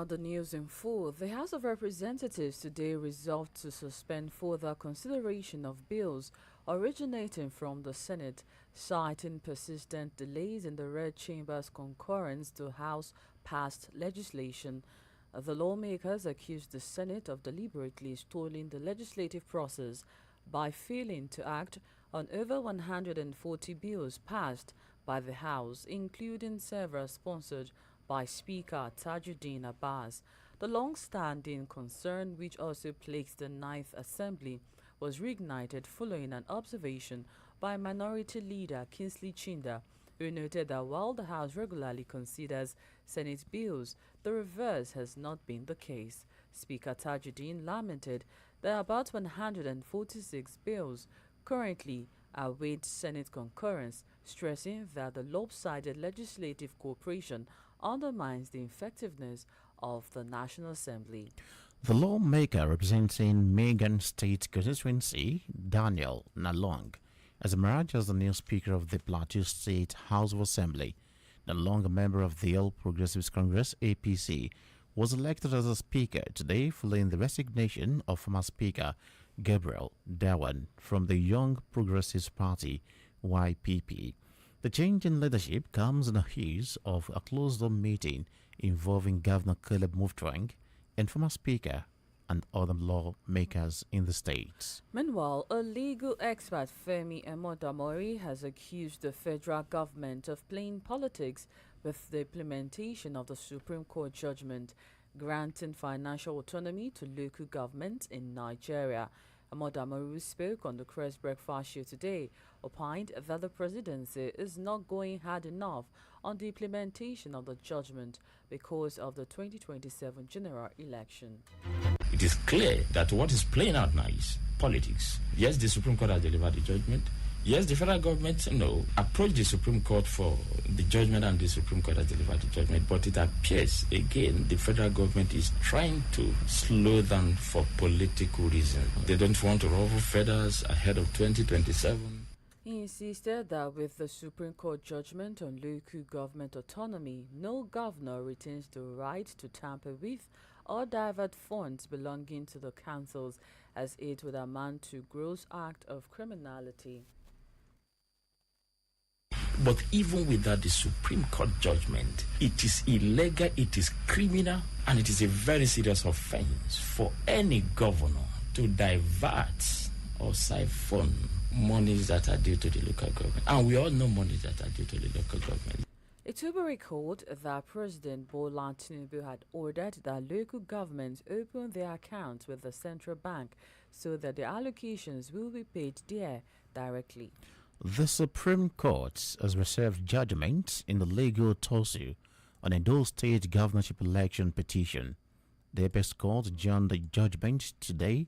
Now, the news in full. The House of Representatives today resolved to suspend further consideration of bills originating from the Senate, citing persistent delays in the Red Chamber's concurrence to House passed legislation. The lawmakers accused the Senate of deliberately stalling the legislative process by failing to act on over 140 bills passed by the House, including several sponsored by Speaker Tajuddin Abbas. The long-standing concern, which also plagues the Ninth Assembly, was reignited following an observation by Minority Leader Kingsley Chinda, who noted that while the House regularly considers Senate bills, the reverse has not been the case. Speaker Tajuddin lamented that about 146 bills currently await Senate concurrence, stressing that the lopsided legislative cooperation undermines the effectiveness of the National Assembly. The lawmaker representing Megan State constituency, Daniel Nalong, has emerged as the new Speaker of the Plateau State House of Assembly. Nalong, a member of the All Progressives Congress (APC), was elected as a Speaker today following the resignation of former Speaker Gabriel Dawan from the Young Progressives Party (YPP). The change in leadership comes in the heels of a closed-door meeting involving Governor Caleb Mutfwang and former Speaker and other lawmakers in the state. Meanwhile, a legal expert, Femi Emodamori, has accused the federal government of playing politics with the implementation of the Supreme Court judgment granting financial autonomy to local governments in Nigeria. Emodamori spoke on the Crest Breakfast Show today, opined that the presidency is not going hard enough on the implementation of the judgment because of the 2027 general election. It is clear that what is playing out now is politics. Yes, the Supreme Court has delivered the judgment. Yes, the federal government, approached the Supreme Court for the judgment and the Supreme Court has delivered the judgment. But it appears, again, the federal government is trying to slow down for political reasons. They don't want to ruffle feathers ahead of 2027. He insisted that with the Supreme Court judgment on local government autonomy, no governor retains the right to tamper with or divert funds belonging to the councils, as it would amount to gross act of criminality. But even without the Supreme Court judgment, it is illegal, it is criminal, and it is a very serious offense for any governor to divert or siphon monies that are due to the local government. And we all know monies that are due to the local government. It will be recalled that President Bola Tinubu had ordered that local governments open their accounts with the central bank so that the allocations will be paid there directly. The Supreme Court has reserved judgment in the legal tussle on Edo State governorship election petition. The Apex Court adjourned the judgment today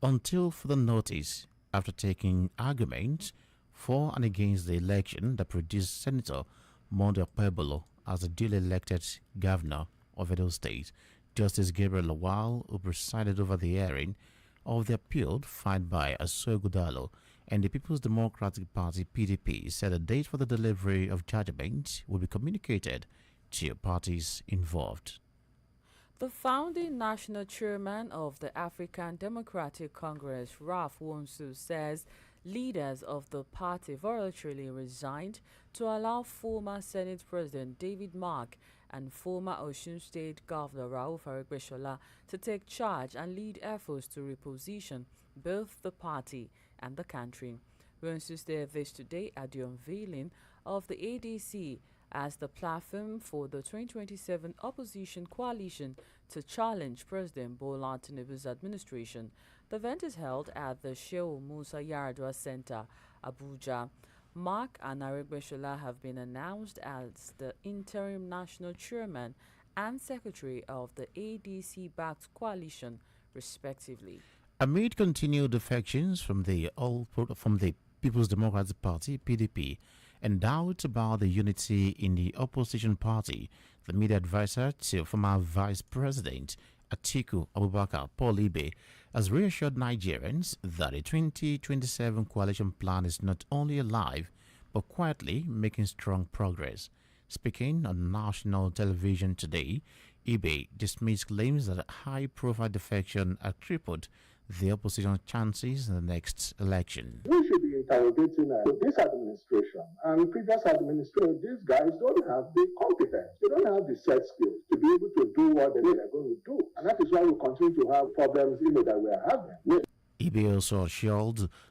until further notice after taking arguments for and against the election that produced Senator Monday Okpebolo as the duly elected governor of Edo State. Justice Gabriel Lawal, who presided over the hearing of the appeal filed by Asogudalo and the People's Democratic Party (PDP), said a date for the delivery of judgment will be communicated to parties involved. The founding national chairman of the African Democratic Congress, Ralph Wonsu, says leaders of the party voluntarily resigned to allow former Senate President David Mark and former Osun State Governor Rauf Aregbesola to take charge and lead efforts to reposition both the party and the country. Wonsu said this today at the unveiling of the ADC as the platform for the 2027 opposition coalition to challenge President Bola Tinubu's administration. The event is held at the Shehu Musa Yaradua Center, Abuja. Mark and Aregbesola have been announced as the interim national chairman and secretary of the ADC-backed coalition, respectively. Amid continued defections from the People's Democratic Party (PDP) and doubt about the unity in the opposition party, the media advisor to former Vice President Atiku Abubakar, Paul Ibe, has reassured Nigerians that a 2027 coalition plan is not only alive but quietly making strong progress. Speaking on national television today, eBay dismissed claims that high-profile defection had crippled the opposition's chances in the next election. We should be interrogating this administration and previous administration. These guys don't have the competence. They don't have the set skills to be able to do what they're going to do. And that is why we continue to have problems, that we are having. eBay also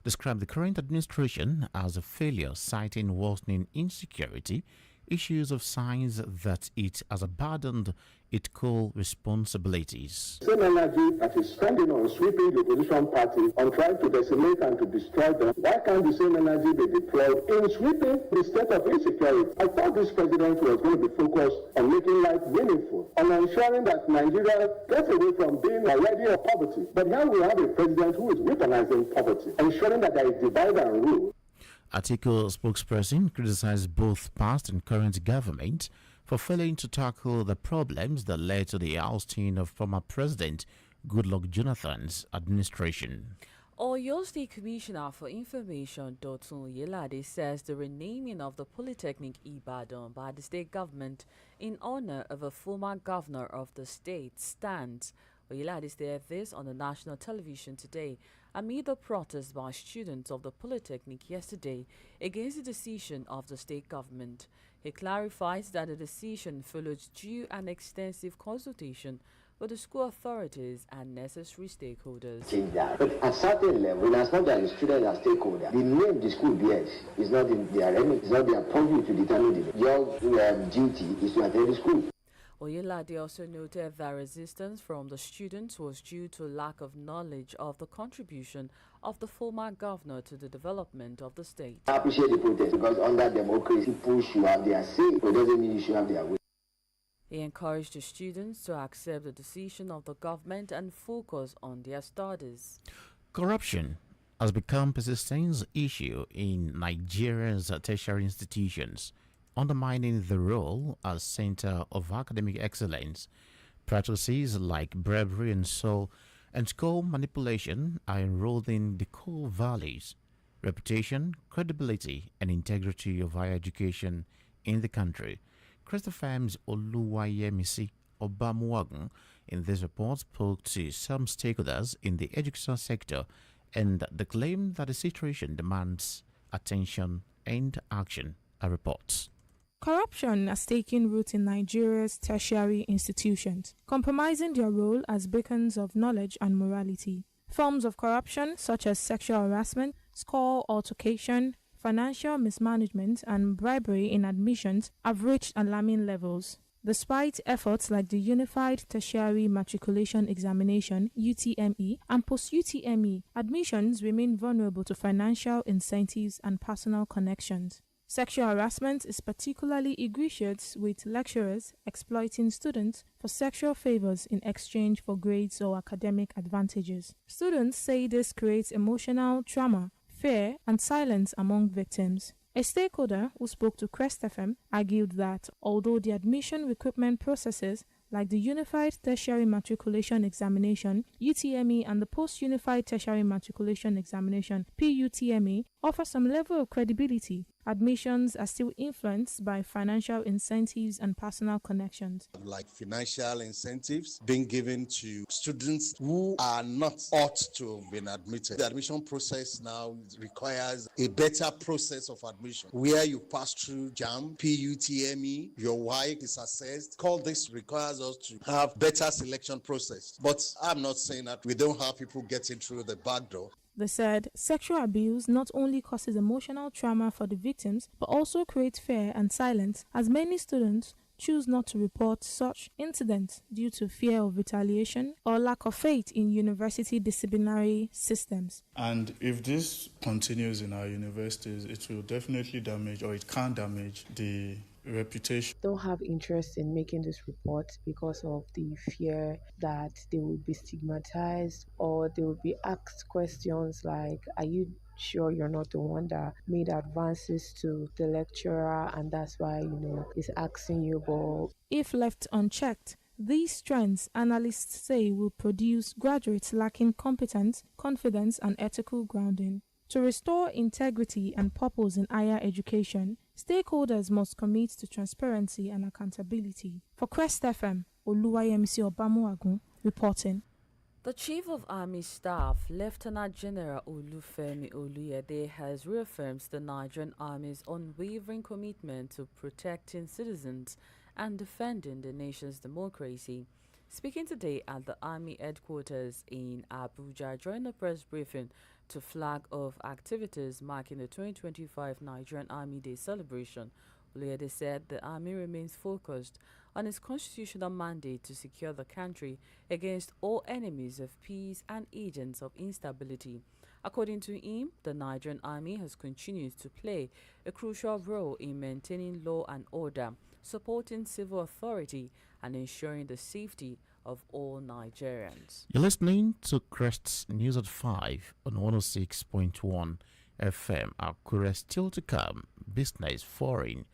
described the current administration as a failure, citing worsening insecurity, issues of signs that it has abandoned its core responsibilities. Same energy that is spending on sweeping the opposition party, on trying to decimate and to destroy them, why can't the same energy be deployed in sweeping the state of insecurity? I thought this president was going to be focused on making life meaningful, on ensuring that Nigeria gets away from being already of poverty. But now we have a president who is weaponizing poverty, ensuring that there is divide and rule. Atiku spokesperson criticized both past and current government for failing to tackle the problems that led to the ousting of former President Goodluck Jonathan's administration. Oyo State Commissioner for Information Dotun Yelade says the renaming of the Polytechnic Ibadan by the state government in honor of a former governor of the state stands. Oyelade said this on the national television today amid the protest by students of the Polytechnic yesterday against the decision of the state government. He clarifies that the decision follows due and extensive consultation with the school authorities and necessary stakeholders. Change that. But at certain level, as long as the students are stakeholders, the name the school bears is not in their remit, it's not their purview to determine it. Your duty is to attend the school. Oyelade also noted that resistance from the students was due to lack of knowledge of the contribution of the former governor to the development of the state. I appreciate the protest because under democracy, people should have their say, but it doesn't mean you should have their way. He encouraged the students to accept the decision of the government and focus on their studies. Corruption has become a persistent issue in Nigeria's tertiary institutions, undermining the role as center of academic excellence. Practices like bribery and school manipulation are eroding the core values, reputation, credibility, and integrity of higher education in the country. Christopher's Oluwayemisi Obamuwagun in this report spoke to some stakeholders in the education sector and the claim that the situation demands attention and action. A report. Corruption has taken root in Nigeria's tertiary institutions, compromising their role as beacons of knowledge and morality. Forms of corruption such as sexual harassment, school altercation, financial mismanagement, and bribery in admissions have reached alarming levels. Despite efforts like the Unified Tertiary Matriculation Examination (UTME) and post-UTME, admissions remain vulnerable to financial incentives and personal connections. Sexual harassment is particularly egregious, with lecturers exploiting students for sexual favors in exchange for grades or academic advantages. Students say this creates emotional trauma, fear, and silence among victims. A stakeholder who spoke to Crest FM argued that although the admission recruitment processes like the Unified Tertiary Matriculation Examination (UTME) and the Post-Unified Tertiary Matriculation Examination (PUTME) offer some level of credibility, admissions are still influenced by financial incentives and personal connections. Like financial incentives being given to students who are not ought to have been admitted. The admission process now requires a better process of admission where you pass through JAM, PUTME, your WAEC is assessed. All this requires us to have better selection process. But I'm not saying that we don't have people getting through the back door. They said sexual abuse not only causes emotional trauma for the victims, but also creates fear and silence, as many students choose not to report such incidents due to fear of retaliation or lack of faith in university disciplinary systems. And if this continues in our universities, it will definitely damage, or it can damage, the reputation. Don't have interest in making this report because of the fear that they will be stigmatized, or they will be asked questions like, are you sure you're not the one that made advances to the lecturer and that's why, is asking you? But if left unchecked, these trends, analysts say, will produce graduates lacking competence, confidence, and ethical grounding. To restore integrity and purpose in higher education, stakeholders must commit to transparency and accountability. For Crest FM, Oluwayemisi Obamuagun, reporting. The Chief of Army Staff, Lieutenant General Olufemi Oluyede, has reaffirmed the Nigerian Army's unwavering commitment to protecting citizens and defending the nation's democracy. Speaking today at the Army headquarters in Abuja during a press briefing to flag off activities marking the 2025 Nigerian Army Day celebration, Oluyede said the Army remains focused on its constitutional mandate to secure the country against all enemies of peace and agents of instability. According to him, the Nigerian Army has continued to play a crucial role in maintaining law and order, supporting civil authority, and ensuring the safety of all Nigerians. You're listening to Crest's News at 5 on 106.1 FM. Akure still to come. Business, foreign,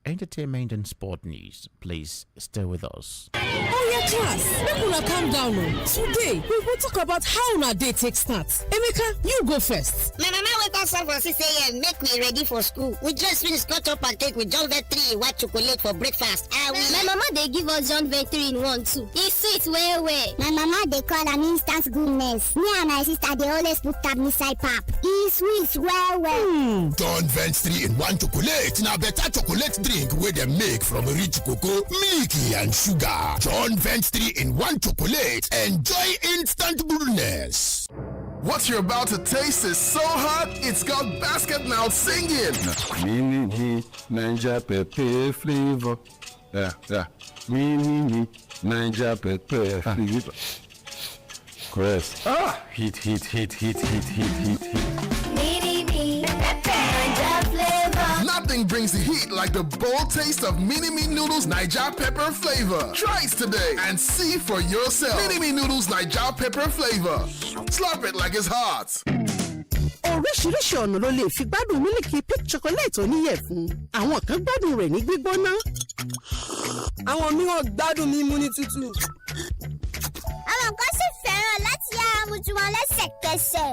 entertainment and sport news. Please stay with us. Oh yeah, class. Make una calm down. Today we will talk about how una day take start. Emeka, you go first. My mama wake us up for 6 a.m. make me ready for school. We just finished cut up and cake with John Vent 3 in white chocolate for breakfast. My mama they give us John Vent 3 in 1 too. It's sweet way. My mama they call an instant goodness. Me and my sister they always put tab inside pap. It's sweet well. John Vent 3 in 1 chocolate. Now better chocolate drink where they make from rich cocoa, milky and sugar. John Vent 3 in 1 chocolate. Enjoy instant goodness. What you're about to taste is so hot, it's got basket mouth singing. Mini Ninja Pepe flavor. Yeah. Mini Ninja Pepe flavor. Chris. Heat. Mini Ninja flavor. Nothing brings the heat like the bold taste of Mini Me Noodles Niger Pepper flavor. Try it today and see for yourself. Mini Me Noodles Niger Pepper flavor. Slap it like it's hot. Oríṣiríṣi ọ̀nà ló lè fi gbádùn mílìkì pink chocolate oníyẹ̀fun. Àwọn kan gbádùn rẹ̀ ní gbígbóná. Àwọn mìíràn gbádùn mímu ní tútù. Àwọn kan sì fẹ́ràn láti yára mu tiwọn lẹ́sẹ̀kẹsẹ̀.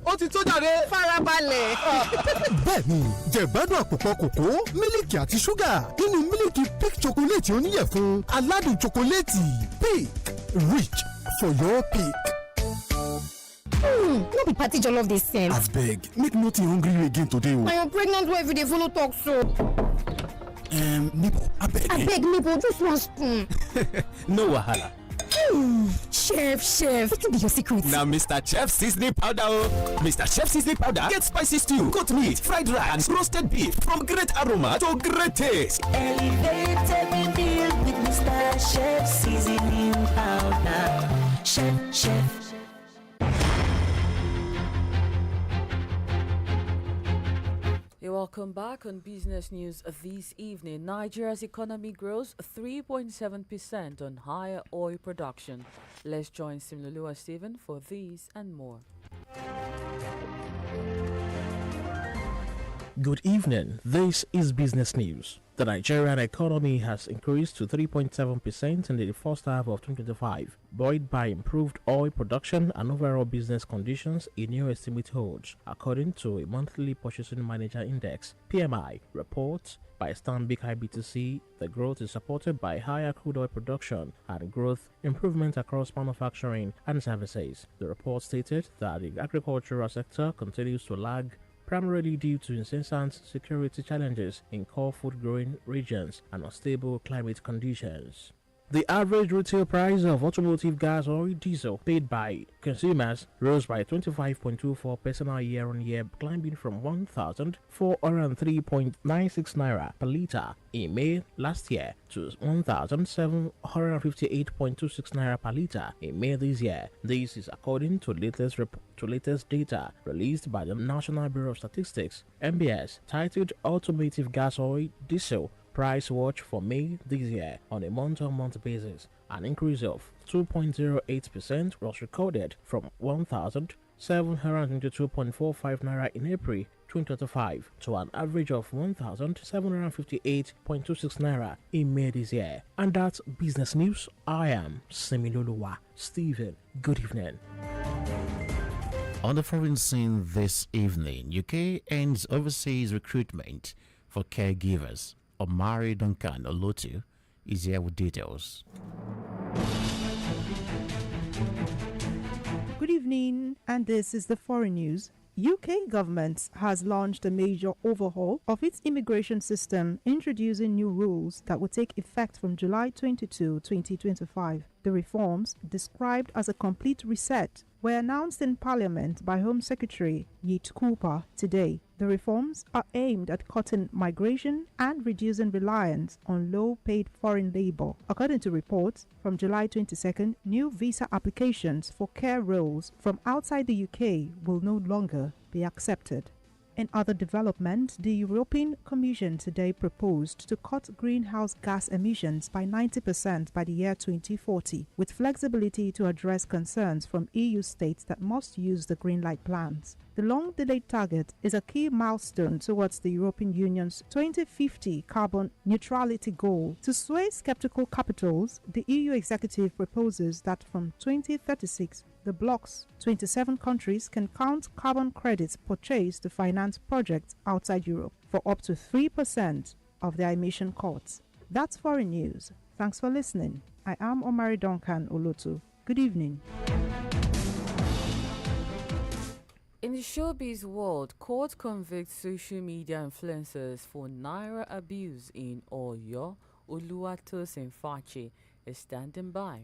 Ó ti tó jàre. Farabalẹ̀. Bẹ́ẹ̀ni, jẹ̀gbádùn àpòpọ̀ kòkó, mílìkì àti ṣúgà nínú mílìkì pink chocolate oníyẹ̀fun aládùn chocolate. Peak, rich for your peak. No be party jollof this same. Abeg, make nothing hungry you again today. I am pregnant wife dey follow talk so. Nipple, abeg nipple, just one spoon. No wahala. Chef, what be your secret? Now, Mr. Chef Seasoning Powder. Mr. Chef Seasoning Powder gets spicy stew, goat meat, fried rice, and roasted beef from great aroma to great taste. Elevate every meal with Mr. Chef Seasoning Powder. Chef. You're welcome back on Business News this evening. Nigeria's economy grows 3.7% on higher oil production. Let's join Simlolua Stephen for these and more. Good evening. This is Business News. The Nigerian economy has increased to 3.7% in the first half of 2025, buoyed by improved oil production and overall business conditions, a new estimate holds, according to a monthly Purchasing Manager Index (PMI) report by Stanbic IBTC. The growth is supported by higher crude oil production and growth improvement across manufacturing and services. The report stated that the agricultural sector continues to lag, primarily due to incessant security challenges in core food-growing regions and unstable climate conditions. The average retail price of automotive gas oil diesel paid by consumers rose by 25.24% year-on-year, climbing from 1,403.96 naira per litre in May last year to 1,758.26 naira per litre in May this year. This is according to latest data released by the National Bureau of Statistics (NBS), titled "Automotive Gas Oil Diesel Price Watch for May this year." On a month-on-month basis, an increase of 2.08% was recorded from 1,722.45 naira in April 2025 to an average of 1,758.26 naira in May this year. And that's Business News. I am Semiloluwa Stephen. Good evening. On the foreign scene this evening, UK ends overseas recruitment for caregivers. Omari Duncan Olotu is here with details. Good evening, and this is the foreign news. UK government has launched a major overhaul of its immigration system, introducing new rules that will take effect from July 22, 2025. The reforms, described as a complete reset, were announced in Parliament by Home Secretary Yit Cooper today. The reforms are aimed at cutting migration and reducing reliance on low-paid foreign labor. According to reports, from July 22nd, new visa applications for care roles from outside the UK will no longer be accepted. In other development, the European Commission today proposed to cut greenhouse gas emissions by 90% by the year 2040, with flexibility to address concerns from EU states that must use the Green Light plans. The long-delayed target is a key milestone towards the European Union's 2050 carbon neutrality goal. To sway skeptical capitals, the EU executive proposes that from 2036, the bloc's 27 countries can count carbon credits purchased to finance projects outside Europe for up to 3% of their emission cuts. That's foreign news. Thanks for listening. I am Omari Duncan Olotu. Good evening. In the showbiz world, court convicts social media influencers for naira abuse in Oyo. Oluwatosin Fachi is standing by.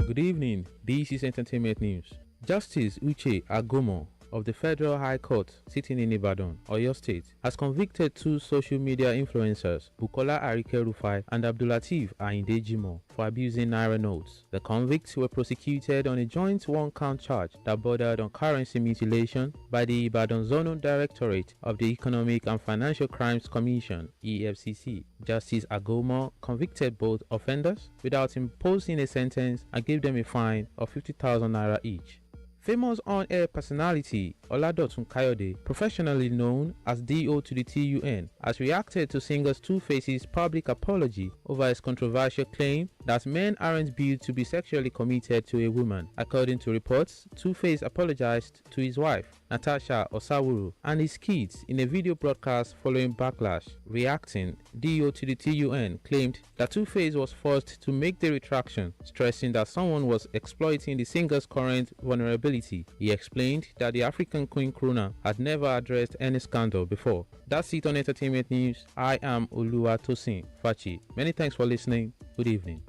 Good evening, this is Entertainment News. Justice Uche Agomo of the Federal High Court sitting in Ibadan, Oyo State, has convicted two social media influencers, Bukola Arike Rufai and Abdulateef Ayinde Jimoh, for abusing naira notes. The convicts were prosecuted on a joint one-count charge that bordered on currency mutilation by the Ibadan Zonal Directorate of the Economic and Financial Crimes Commission (EFCC). Justice Agomo convicted both offenders without imposing a sentence and gave them a fine of 50,000 naira each. Famous on-air personality Oladotun Kayode, professionally known as DO to the TUN, has reacted to singer's Two-Face's public apology over his controversial claim that men aren't built to be sexually committed to a woman. According to reports, Two-Face apologized to his wife, Natasha Osawuru, and his kids in a video broadcast following backlash. Reacting, DO to the TUN claimed that Two-Face was forced to make the retraction, stressing that someone was exploiting the singer's current vulnerability. He explained that the African Queen Krona had never addressed any scandal before. That's it on Entertainment News. I am Oluwatosin Fachi. Many thanks for listening. Good evening.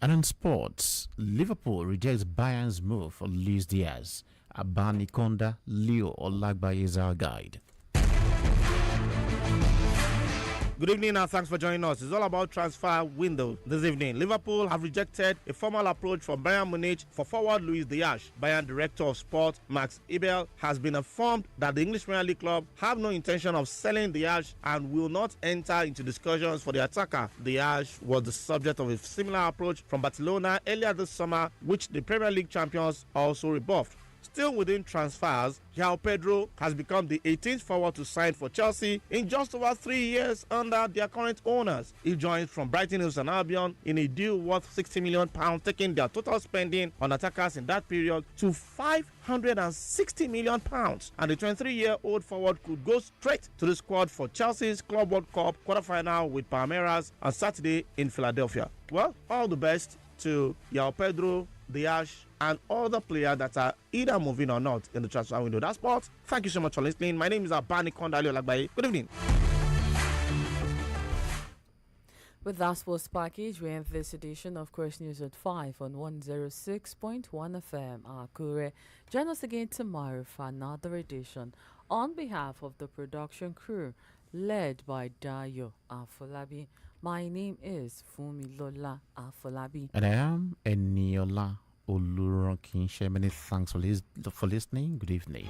And in sports, Liverpool rejects Bayern's move for Luis Diaz. Abani Konda, Leo Olagbaye is our guide. Good evening and thanks for joining us. It's all about transfer window this evening. Liverpool have rejected a formal approach from Bayern Munich for forward Luis Diaz. Bayern Director of Sport Max Ebel has been informed that the English Premier League club have no intention of selling Diaz and will not enter into discussions for the attacker. Diaz was the subject of a similar approach from Barcelona earlier this summer, which the Premier League champions also rebuffed. Still within transfers, João Pedro has become the 18th forward to sign for Chelsea in just over 3 years under their current owners. He joins from Brighton Hove Albion in a deal worth £60 million, taking their total spending on attackers in that period to £560 million. And the 23-year-old forward could go straight to the squad for Chelsea's Club World Cup quarterfinal with Palmeiras on Saturday in Philadelphia. Well, all the best to João Pedro, Diaz, and other players that are either moving or not in the transfer window. That's sports. Thank you so much for listening. My name is Abani Kondali Olagbaye. Good evening. With that sports package, we end this edition of Quest News at 5 on 106.1 FM. Akure. Join us again tomorrow for another edition. On behalf of the production crew, led by Dayo Afolabi, my name is Fumilola Afolabi. And I am Eniola Oluronkinshe. Many thanks for listening. Good evening.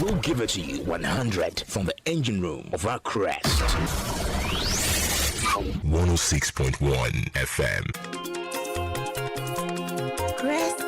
We'll give it to you 100 from the engine room of our crest. 106.1 FM. Crest